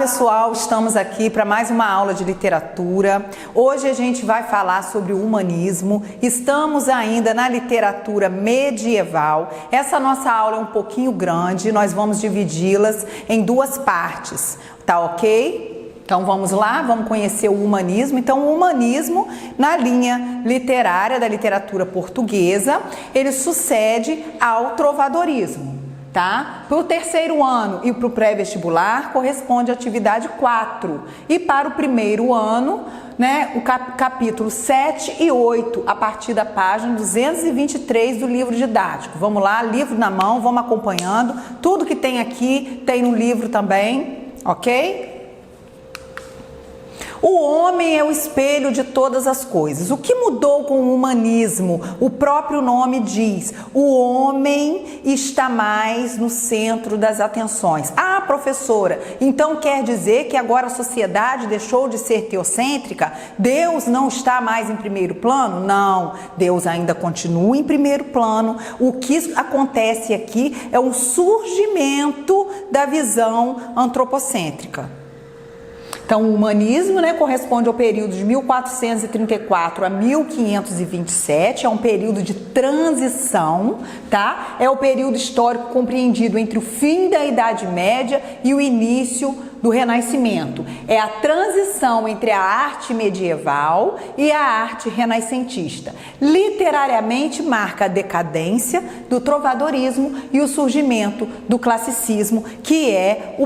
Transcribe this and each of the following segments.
pessoal, estamos aqui para mais uma aula de literatura. Hoje a gente vai falar sobre o humanismo. Estamos ainda na literatura medieval. Essa nossa aula é um pouquinho grande, nós vamos dividi-las em duas partes, tá ok? Então vamos lá, vamos conhecer o humanismo. Então o humanismo, na linha literária da literatura portuguesa, ele sucede ao trovadorismo. Tá? Para o terceiro ano e para o pré-vestibular corresponde à atividade 4 e para o primeiro ano, né, o capítulo 7 e 8 a partir da página 223 do livro didático. Vamos lá, livro na mão, vamos acompanhando, tudo que tem aqui tem no livro também, ok? O homem é o espelho de todas as coisas. O que mudou com o humanismo? O próprio nome diz, o homem está mais no centro das atenções. Ah, professora, então quer dizer que agora a sociedade deixou de ser teocêntrica? Deus não está mais em primeiro plano? Não, Deus ainda continua em primeiro plano. O que acontece aqui é um surgimento da visão antropocêntrica. Então, o humanismo, né, corresponde ao período de 1434 a 1527, é um período de transição, tá? É o período histórico compreendido entre o fim da Idade Média e o início do Renascimento. É a transição entre a arte medieval e a arte renascentista. Literariamente marca a decadência do trovadorismo e o surgimento do classicismo, que é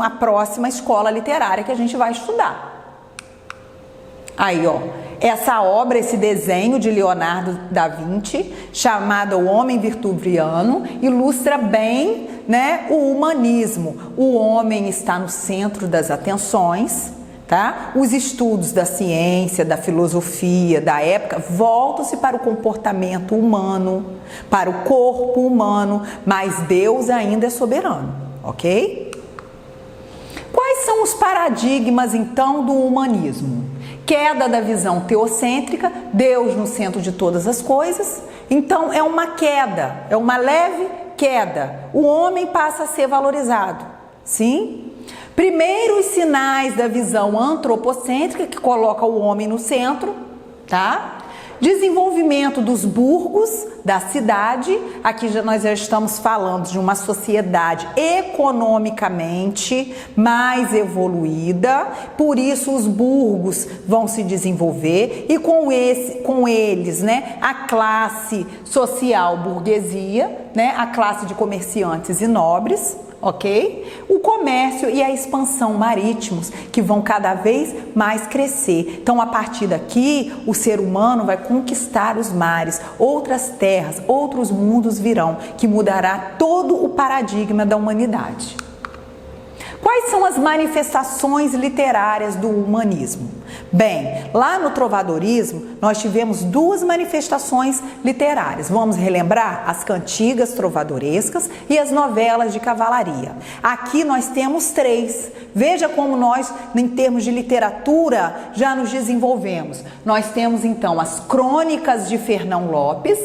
a próxima escola literária que a gente vai estudar. Aí, ó, essa obra, esse desenho de Leonardo da Vinci, chamado O Homem Vitruviano, ilustra bem, né, o humanismo. O homem está no centro das atenções, tá? Os estudos da ciência, da filosofia da época voltam-se para o comportamento humano, para o corpo humano, mas Deus ainda é soberano, ok? Quais são os paradigmas, então, do humanismo? Queda da visão teocêntrica, Deus no centro de todas as coisas. Então, é uma queda, é uma leve queda. O homem passa a ser valorizado, sim? Primeiros sinais da visão antropocêntrica, que coloca o homem no centro, tá? Desenvolvimento dos burgos, da cidade. Aqui nós já estamos falando de uma sociedade economicamente mais evoluída, por isso os burgos vão se desenvolver e com eles, né, a classe social burguesia, né, a classe de comerciantes e nobres, ok? O comércio e a expansão marítimos, que vão cada vez mais crescer. Então, a partir daqui, o ser humano vai conquistar os mares, outras terras, outros mundos virão, que mudará todo o paradigma da humanidade. Quais são as manifestações literárias do humanismo? Bem, lá no trovadorismo, nós tivemos duas manifestações literárias. Vamos relembrar as cantigas trovadorescas e as novelas de cavalaria. Aqui nós temos três. Veja como nós, em termos de literatura, já nos desenvolvemos. Nós temos, então, as crônicas de Fernão Lopes,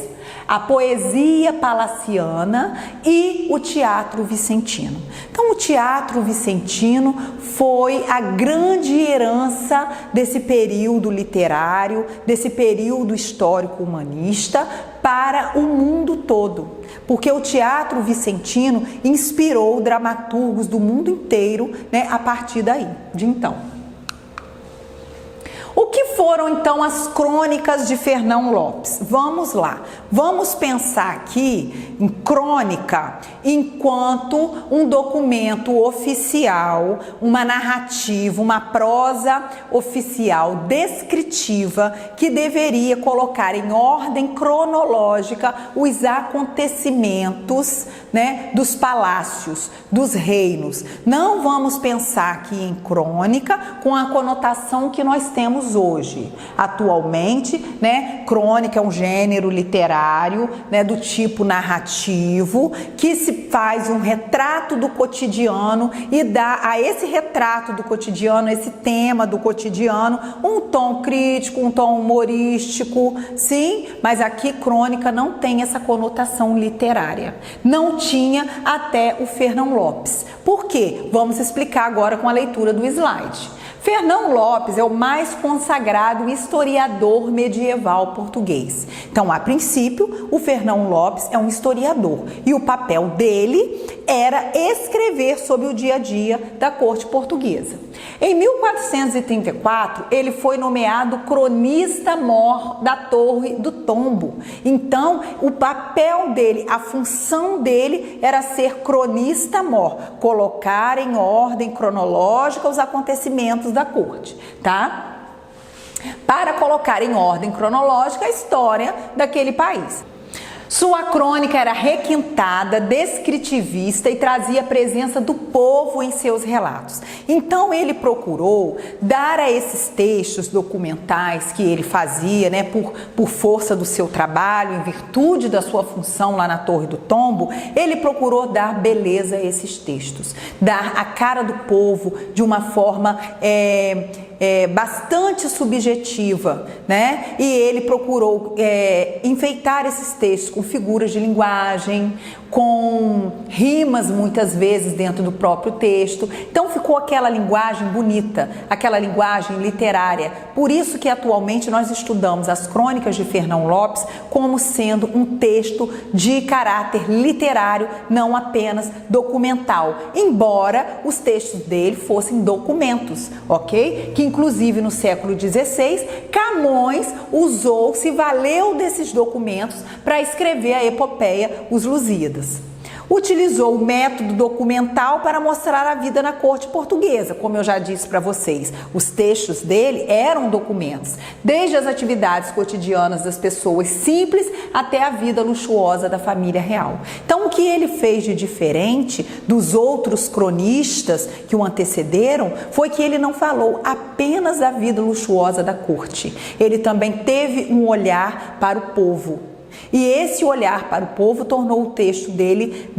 a poesia palaciana e o teatro vicentino. Então, o teatro vicentino foi a grande herança desse período literário, desse período histórico humanista para o mundo todo, porque o teatro vicentino inspirou dramaturgos do mundo inteiro, né, a partir de então. O que foram então as crônicas de Fernão Lopes? Vamos lá, vamos pensar aqui em crônica enquanto um documento oficial, uma narrativa, uma prosa oficial descritiva que deveria colocar em ordem cronológica os acontecimentos, né, dos palácios, dos reinos. Não vamos pensar aqui em crônica com a conotação que nós temos temos hoje. Atualmente, né, crônica é um gênero literário, né, do tipo narrativo, que se faz um retrato do cotidiano e dá a esse retrato do cotidiano, esse tema do cotidiano, um tom crítico, um tom humorístico, sim, mas aqui crônica não tem essa conotação literária. Não tinha até o Fernão Lopes. Por quê? Vamos explicar agora com a leitura do slide. Fernão Lopes é o mais consagrado historiador medieval português. Então, a princípio, o Fernão Lopes é um historiador e o papel dele era escrever sobre o dia a dia da corte portuguesa. Em 1434, ele foi nomeado cronista-mor da Torre do Tombo. Então, o papel dele, a função dele era ser cronista-mor, colocar em ordem cronológica os acontecimentos da corte, tá? Para colocar em ordem cronológica a história daquele país. Sua crônica era requintada, descritivista e trazia a presença do povo em seus relatos. Então ele procurou dar a esses textos documentais que ele fazia, né, por força do seu trabalho, em virtude da sua função lá na Torre do Tombo, ele procurou dar beleza a esses textos, dar a cara do povo de uma forma bastante subjetiva, né? E ele procurou enfeitar esses textos com figuras de linguagem, com rimas muitas vezes dentro do próprio texto. Então ficou aquela linguagem bonita, aquela linguagem literária. Por isso que atualmente nós estudamos as crônicas de Fernão Lopes como sendo um texto de caráter literário, não apenas documental, embora os textos dele fossem documentos, ok? Que inclusive no século XVI, Camões se valeu desses documentos para escrever a epopeia Os Lusíadas. Utilizou o método documental para mostrar a vida na corte portuguesa. Como eu já disse para vocês, os textos dele eram documentos, desde as atividades cotidianas das pessoas simples até a vida luxuosa da família real. Então, o que ele fez de diferente dos outros cronistas que o antecederam foi que ele não falou apenas da vida luxuosa da corte. Ele também teve um olhar para o povo. E esse olhar para o povo tornou o texto dele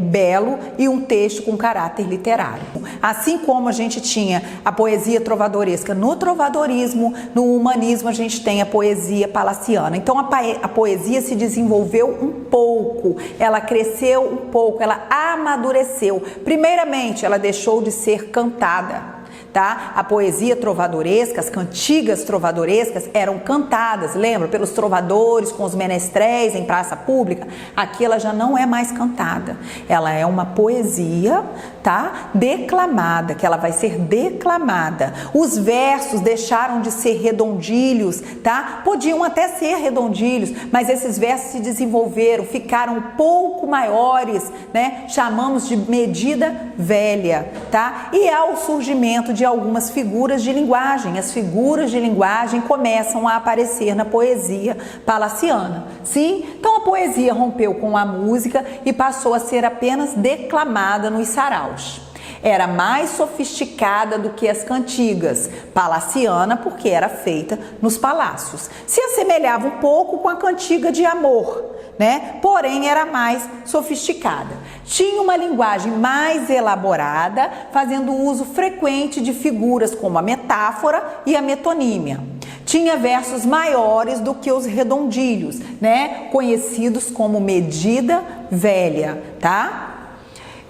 belo e um texto com caráter literário. Assim como a gente tinha a poesia trovadoresca no trovadorismo, no humanismo a gente tem a poesia palaciana. Então a poesia se desenvolveu um pouco, ela cresceu um pouco, ela amadureceu. Primeiramente, ela deixou de ser cantada. Tá? A poesia trovadoresca, as cantigas trovadorescas eram cantadas, lembra? Pelos trovadores, com os menestréis em praça pública. Aqui ela já não é mais cantada. Ela é uma poesia, tá? Declamada, que ela vai ser declamada. Os versos deixaram de ser redondilhos, tá? Podiam até ser redondilhos, mas esses versos se desenvolveram, ficaram um pouco maiores, né? Chamamos de medida velha, tá? E há o surgimento de algumas figuras de linguagem. As figuras de linguagem começam a aparecer na poesia palaciana. Sim? Então a poesia rompeu com a música e passou a ser apenas declamada nos saraus. Era mais sofisticada do que as cantigas, palaciana porque era feita nos palácios. Se assemelhava um pouco com a cantiga de amor, né? Porém era mais sofisticada. Tinha uma linguagem mais elaborada, fazendo uso frequente de figuras como a metáfora e a metonímia. Tinha versos maiores do que os redondilhos, né? Conhecidos como medida velha, tá?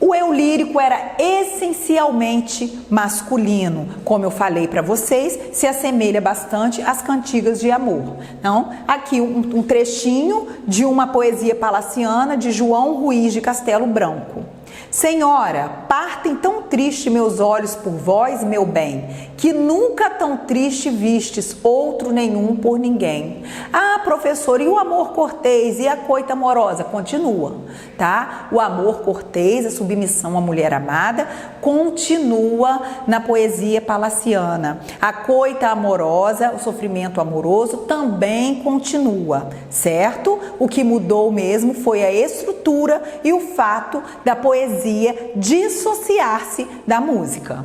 O eu lírico era essencialmente masculino, como eu falei para vocês, se assemelha bastante às cantigas de amor. Então, aqui um trechinho de uma poesia palaciana de João Ruiz de Castelo Branco. Senhora, partem tão triste meus olhos por vós, meu bem, que nunca tão triste vistes outro nenhum por ninguém. Ah, professor, e o amor cortês e a coita amorosa? Continua, tá? O amor cortês, a submissão à mulher amada, continua na poesia palaciana. A coita amorosa, o sofrimento amoroso, também continua, certo? O que mudou mesmo foi a estrutura e o fato da poesia dissociar-se da música.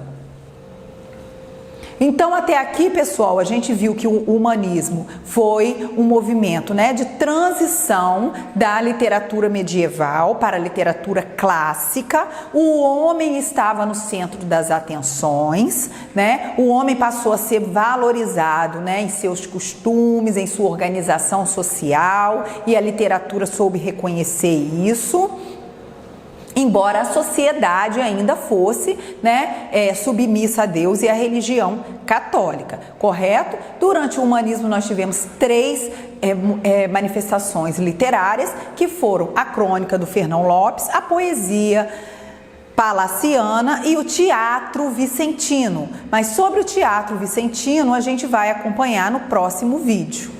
Então, até aqui, pessoal, a gente viu que o humanismo foi um movimento, né, de transição da literatura medieval para a literatura clássica. O homem estava no centro das atenções, né? O homem passou a ser valorizado, né, em seus costumes, em sua organização social, e a literatura soube reconhecer isso. Embora a sociedade ainda fosse, né, submissa a Deus e à religião católica, correto? Durante o humanismo nós tivemos três manifestações literárias, que foram a crônica do Fernão Lopes, a poesia palaciana e o teatro vicentino. Mas sobre o teatro vicentino a gente vai acompanhar no próximo vídeo.